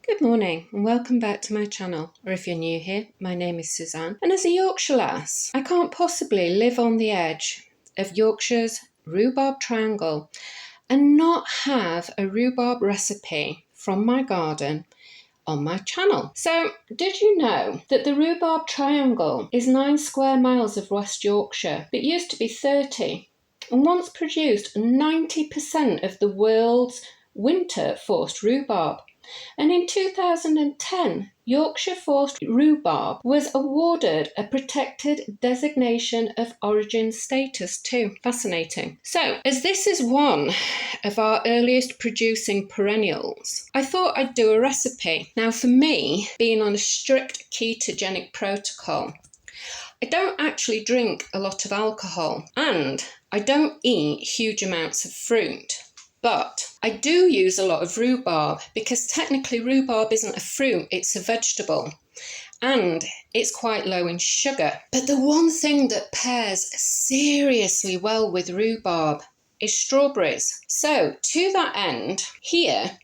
Good morning and welcome back to my channel, or if you're new here, my name is Suzanne, and as a Yorkshire lass, I can't possibly live on the edge of Yorkshire's rhubarb triangle and not have a rhubarb recipe from my garden on my channel. So, did you know that the rhubarb triangle is 9 square miles of West Yorkshire? It used to be 30 and once produced 90% of the world's winter forced rhubarb. And in 2010, Yorkshire Forced Rhubarb was awarded a protected designation of origin status too. Fascinating. So, as this is one of our earliest producing perennials, I thought I'd do a recipe. Now, for me, being on a strict ketogenic protocol, I don't actually drink a lot of alcohol and I don't eat huge amounts of fruit. But I do use a lot of rhubarb because technically rhubarb isn't a fruit, it's a vegetable. And it's quite low in sugar. But the one thing that pairs seriously well with rhubarb is strawberries. So to that end, here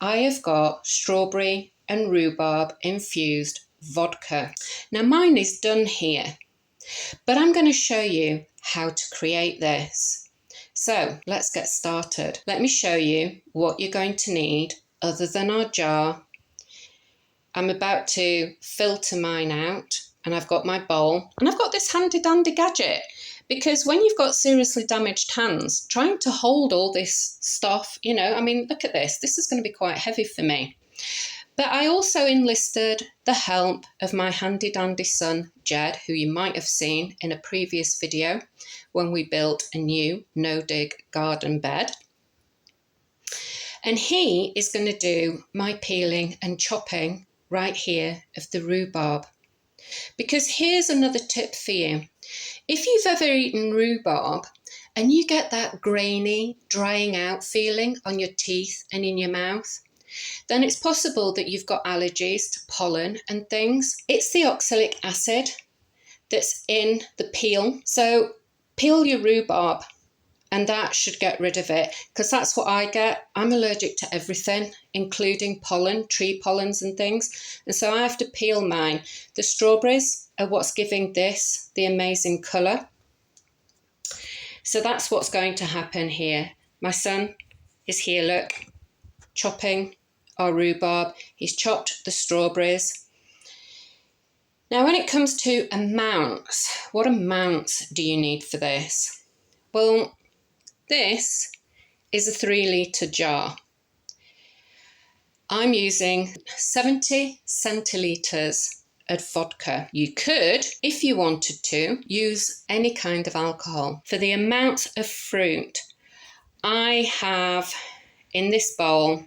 I have got strawberry and rhubarb infused vodka. Now mine is done here, but I'm going to show you how to create this. So let's get started. Let me show you what you're going to need other than our jar. I'm about to filter mine out and I've got my bowl and I've got this handy dandy gadget because when you've got seriously damaged hands, trying to hold all this stuff, I mean, look at this. This is going to be quite heavy for me. But I also enlisted the help of my handy dandy son, Jed, who you might have seen in a previous video when we built a new no-dig garden bed. And he is going to do my peeling and chopping right here of the rhubarb. Because here's another tip for you. If you've ever eaten rhubarb and you get that grainy, drying out feeling on your teeth and in your mouth, then it's possible that you've got allergies to pollen and things. It's the oxalic acid that's in the peel. So peel your rhubarb and that should get rid of it because that's what I get. I'm allergic to everything, including pollen, tree pollens and things. And so I have to peel mine. The strawberries are what's giving this the amazing colour. So that's what's going to happen here. My son is here, look, chopping our rhubarb. He's chopped the strawberries. Now when it comes to amounts, what amounts do you need for this? Well, this is a 3-litre jar. I'm using 70 centilitres of vodka. You could, if you wanted to, use any kind of alcohol. For the amount of fruit, I have in this bowl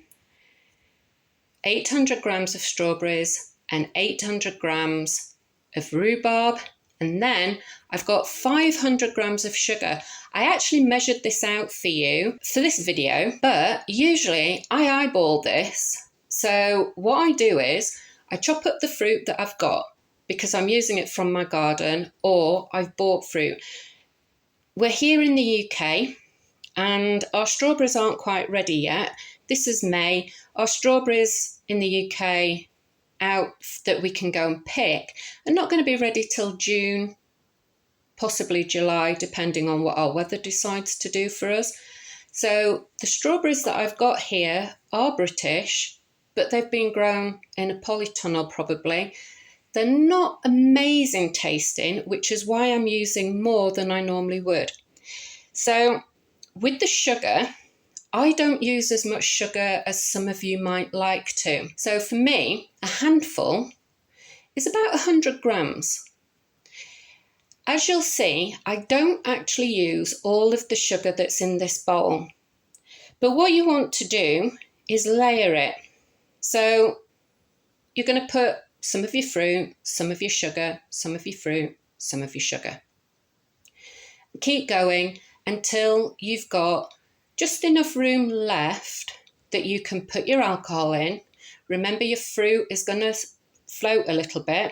800 grams of strawberries and 800 grams of rhubarb, and then I've got 500 grams of sugar. I actually measured this out for you for this video, but usually I eyeball this. So what I do is I chop up the fruit that I've got because I'm using it from my garden or I've bought fruit. We're here in the UK and our strawberries aren't quite ready yet. This is May. Our strawberries in the UK out that we can go and pick are not going to be ready till June, possibly July, depending on what our weather decides to do for us. So the strawberries that I've got here are British, but they've been grown in a polytunnel probably. They're not amazing tasting, which is why I'm using more than I normally would. So with the sugar, I don't use as much sugar as some of you might like to. So for me, a handful is about 100 grams. As you'll see, I don't actually use all of the sugar that's in this bowl. But what you want to do is layer it. So you're going to put some of your fruit, some of your sugar, some of your fruit, some of your sugar. Keep going until you've got just enough room left that you can put your alcohol in. Remember, your fruit is going to float a little bit.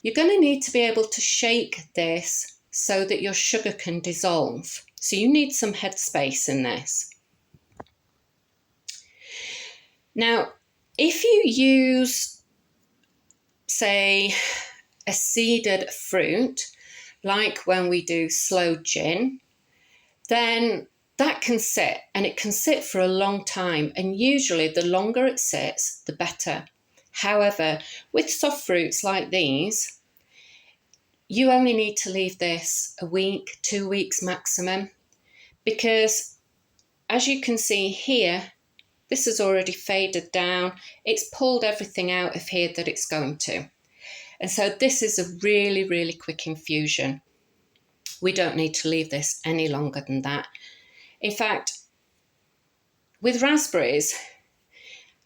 You're going to need to be able to shake this so that your sugar can dissolve. So you need some headspace in this. Now, If you use, say, a seeded fruit, like when we do sloe gin, then that can sit, and it can sit for a long time, and usually the longer it sits, the better. However, with soft fruits like these, you only need to leave this a week, 2 weeks maximum, because as you can see here, this has already faded down. It's pulled everything out of here that it's going to. And so this is a really, really quick infusion. We don't need to leave this any longer than that. In fact, with raspberries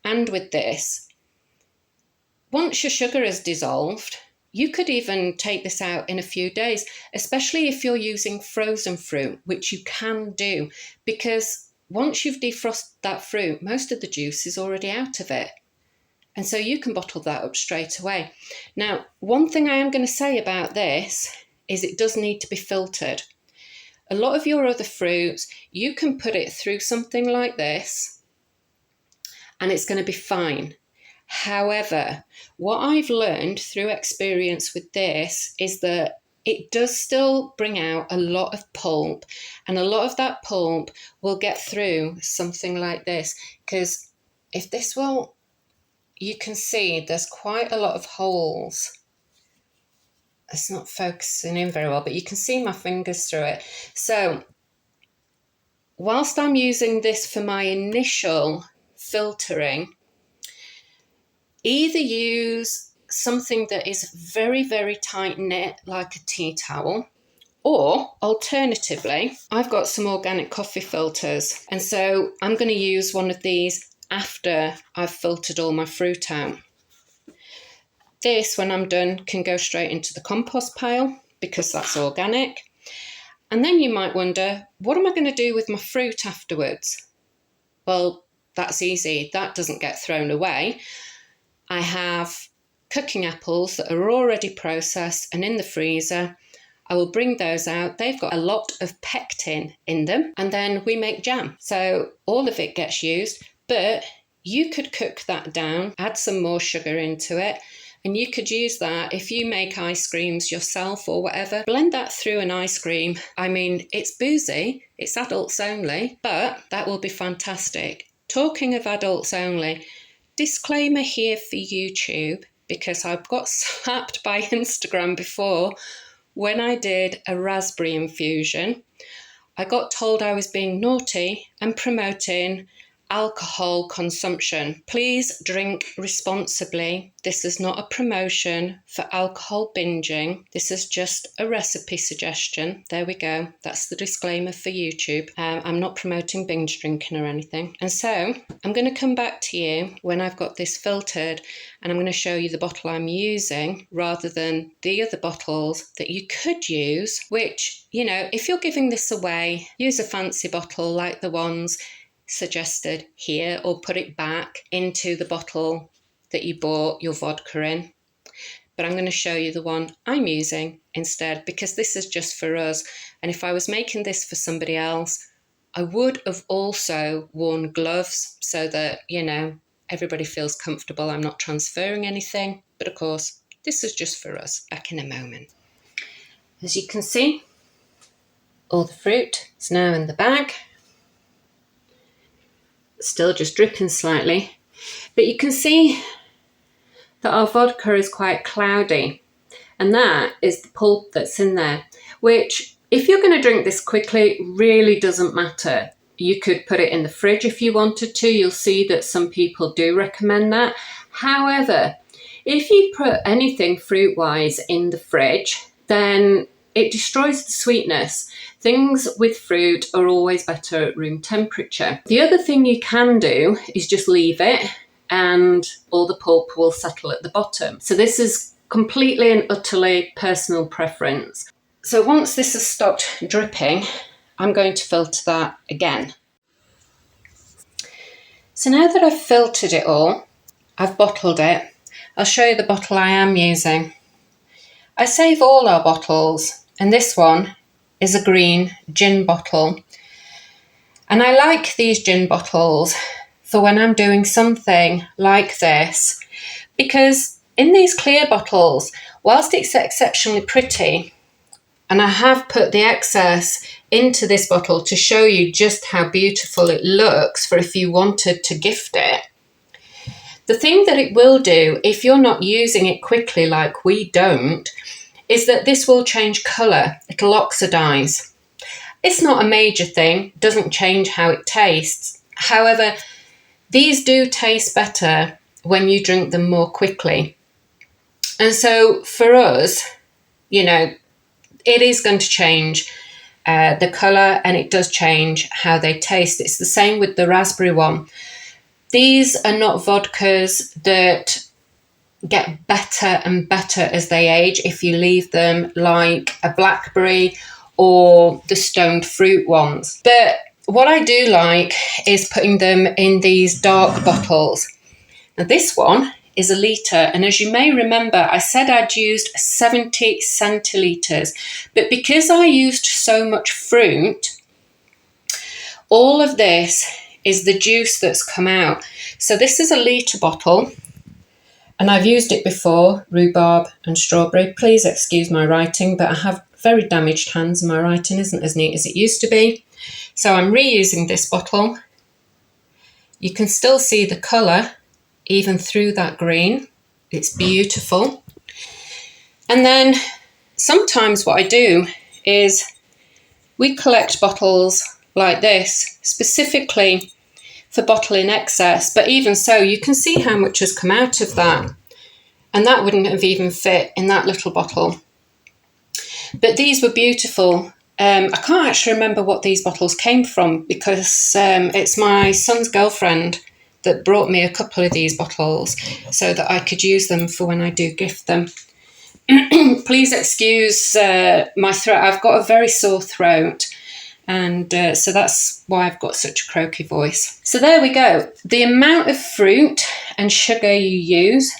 and with this, once your sugar is dissolved, you could even take this out in a few days, especially if you're using frozen fruit, which you can do, because once you've defrosted that fruit, most of the juice is already out of it. And so you can bottle that up straight away. Now, one thing I am going to say about this is it does need to be filtered. A lot of your other fruits, you can put it through something like this and it's going to be fine. However, what I've learned through experience with this is that it does still bring out a lot of pulp, and a lot of that pulp will get through something like this. Because if this will, you can see there's quite a lot of holes. It's not focusing in very well, but you can see my fingers through it. So whilst I'm using this for my initial filtering, either use something that is very, very tight knit, like a tea towel, or alternatively, I've got some organic coffee filters. And so I'm going to use one of these after I've filtered all my fruit out. This, when I'm done, can go straight into the compost pile because that's organic. And then you might wonder, what am I going to do with my fruit afterwards? Well, that's easy. That doesn't get thrown away. I have cooking apples that are already processed and in the freezer. I will bring those out. They've got a lot of pectin in them, and then we make jam. So all of it gets used, but you could cook that down, add some more sugar into it, and you could use that if you make ice creams yourself or whatever. Blend that through an ice cream. I mean, it's boozy, it's adults only, but that will be fantastic. Talking of adults only, disclaimer here for YouTube, because I've got slapped by Instagram before when I did a raspberry infusion. I got told I was being naughty and promoting alcohol consumption. Please drink responsibly. This is not a promotion for alcohol binging. This is just a recipe suggestion. There we go. That's the disclaimer for YouTube. I'm not promoting binge drinking or anything. And so I'm going to come back to you when I've got this filtered, and I'm going to show you the bottle I'm using rather than the other bottles that you could use, which, you know, if you're giving this away, use a fancy bottle like the ones suggested here, or put it back into the bottle that you bought your vodka in. But I'm going to show you the one I'm using instead, because this is just for us. And if I was making this for somebody else, I would have also worn gloves so that, you know, everybody feels comfortable. I'm not transferring anything, but of course this is just for us. Back in a moment. As you can see, all the fruit is now in the bag. Still just dripping slightly, but you can see that our vodka is quite cloudy, and that is the pulp that's in there, which if you're going to drink this quickly really doesn't matter. You could put it in the fridge if you wanted to. You'll see that some people do recommend that. However, if you put anything fruit wise in the fridge, then it destroys the sweetness. Things with fruit are always better at room temperature. The other thing you can do is just leave it and all the pulp will settle at the bottom. So this is completely and utterly personal preference. So once this has stopped dripping, I'm going to filter that again. So now that I've filtered it all, I've bottled it. I'll show you the bottle I am using. I save all our bottles, and this one is a green gin bottle. And I like these gin bottles for when I'm doing something like this, because in these clear bottles, whilst it's exceptionally pretty, and I have put the excess into this bottle to show you just how beautiful it looks for if you wanted to gift it. The thing that it will do, if you're not using it quickly like we don't, is that this will change colour. It'll oxidise. It's not a major thing, doesn't change how it tastes. However, these do taste better when you drink them more quickly. And so for us, you know, it is going to change the colour, and it does change how they taste. It's the same with the raspberry one. These are not vodkas that get better and better as they age if you leave them, like a blackberry or the stoned fruit ones. But what I do like is putting them in these dark bottles. Now this one is a litre, and as you may remember, I said I'd used 70 centilitres, but because I used so much fruit, all of this is the juice that's come out. So this is a litre bottle, and I've used it before, Rhubarb and Strawberry. Please excuse my writing, but I have very damaged hands and my writing isn't as neat as it used to be. So I'm reusing this bottle. You can still see the colour even through that green. It's beautiful. And then sometimes what I do is we collect bottles like this, specifically for bottling excess, but even so, you can see how much has come out of that, and that wouldn't have even fit in that little bottle. But these were beautiful. I can't actually remember what these bottles came from, because it's my son's girlfriend that brought me a couple of these bottles so that I could use them for when I do gift them. Please excuse my throat. I've got a very sore throat, and so that's why I've got such a croaky voice. So there we go. The amount of fruit and sugar you use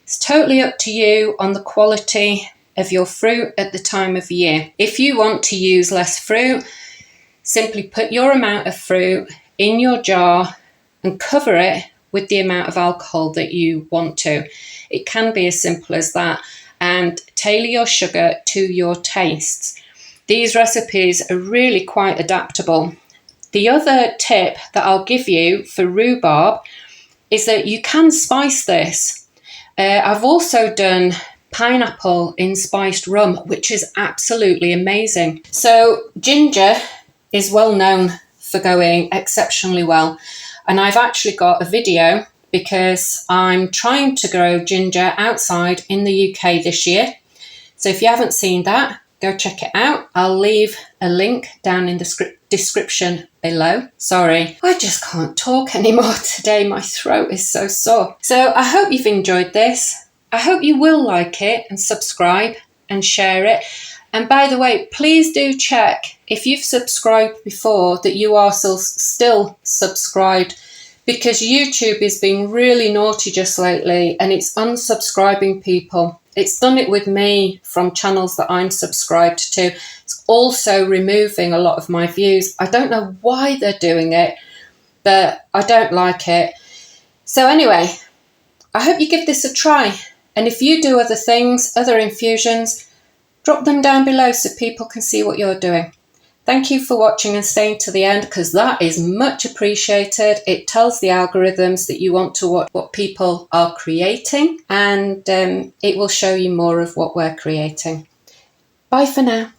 is totally up to you on the quality of your fruit at the time of year. If you want to use less fruit, simply put your amount of fruit in your jar and cover it with the amount of alcohol that you want to. It can be as simple as that, and tailor your sugar to your tastes. These recipes are really quite adaptable. The other tip that I'll give you for rhubarb is that you can spice this. I've also done pineapple in spiced rum, which is absolutely amazing. So ginger is well known for going exceptionally well. And I've actually got a video because I'm trying to grow ginger outside in the UK this year. So if you haven't seen that, go check it out. I'll leave a link down in the description below. Sorry, I just can't talk anymore today. My throat is so sore. So I hope you've enjoyed this. I hope you will like it and subscribe and share it. And by the way, please do check if you've subscribed before that you are still subscribed, because YouTube is being really naughty just lately and it's unsubscribing people. It's done it with me from channels that I'm subscribed to. It's also removing a lot of my views. I don't know why they're doing it, but I don't like it. So anyway, I hope you give this a try. And if you do other things, other infusions, drop them down below so people can see what you're doing. Thank you for watching and staying to the end, because that is much appreciated. It tells the algorithms that you want to watch what people are creating, and it will show you more of what we're creating. Bye for now.